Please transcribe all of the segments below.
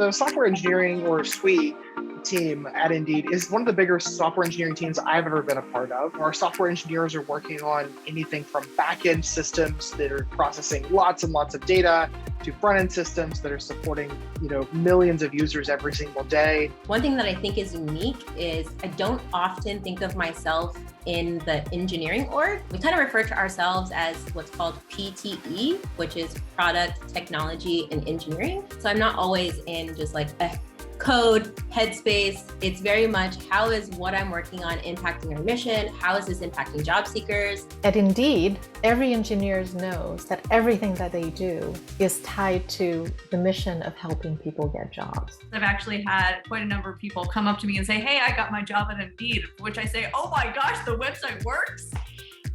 The software engineering or suite team at Indeed is one of the bigger software engineering teams I've ever been a part of. Our software engineers are working on anything from back-end systems that are processing lots and lots of data to front-end systems that are supporting, millions of users every single day. One thing that I think is unique is I don't often think of myself in the engineering org. We kind of refer to ourselves as what's called PTE, which is Product, Technology, and Engineering. So I'm not always in just like a code headspace. It's very much how is what I'm working on impacting our mission? How is this impacting job seekers? At Indeed, every engineer knows that everything that they do is tied to the mission of helping people get jobs. I've actually had quite a number of people come up to me and say, hey, I got my job at Indeed, which I say, oh my gosh, the website works.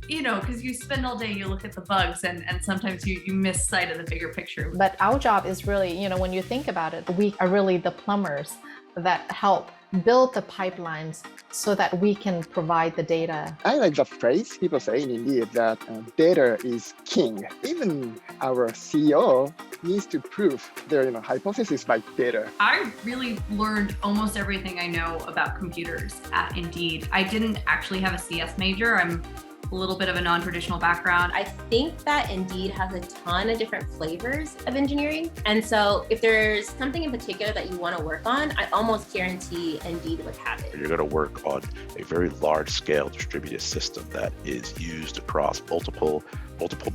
Because you spend all day, you look at the bugs and sometimes you miss sight of the bigger picture. But our job is really, when you think about it, we are really the plumbers that help build the pipelines so that we can provide the data. I like the phrase people say in Indeed that data is king. Even our CEO needs to prove their hypothesis by data. I really learned almost everything I know about computers at Indeed. I didn't actually have a CS major. I'm a little bit of a non-traditional background. I think that Indeed has a ton of different flavors of engineering. And so if there's something in particular that you want to work on, I almost guarantee Indeed would have it. You're going to work on a very large-scale distributed system that is used across multiple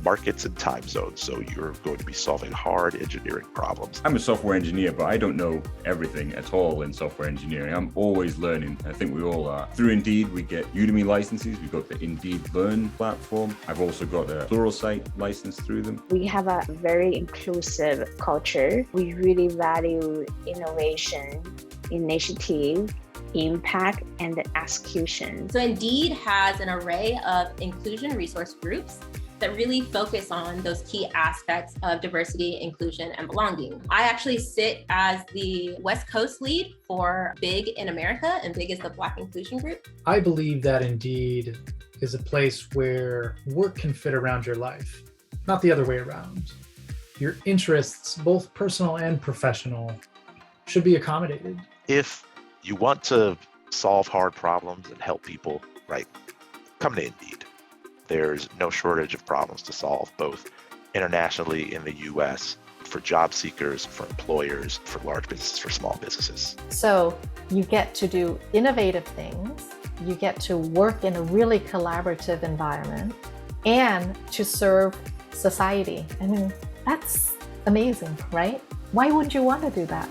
markets and time zones. So you're going to be solving hard engineering problems. I'm a software engineer, but I don't know everything at all in software engineering. I'm always learning. I think we all are. Through Indeed, we get Udemy licenses. We've got the Indeed Learn platform. I've also got a Pluralsight license through them. We have a very inclusive culture. We really value innovation, initiative, impact, and the execution. So Indeed has an array of inclusion resource groups that really focus on those key aspects of diversity, inclusion, and belonging. I actually sit as the West Coast lead for BIG in America, and BIG is the Black Inclusion Group. I believe that Indeed is a place where work can fit around your life, not the other way around. Your interests, both personal and professional, should be accommodated. If you want to solve hard problems and help people, come to Indeed. There's no shortage of problems to solve, both internationally in the US, for job seekers, for employers, for large businesses, for small businesses. So you get to do innovative things, you get to work in a really collaborative environment, and to serve society. I mean, that's amazing, right? Why wouldn't you want to do that?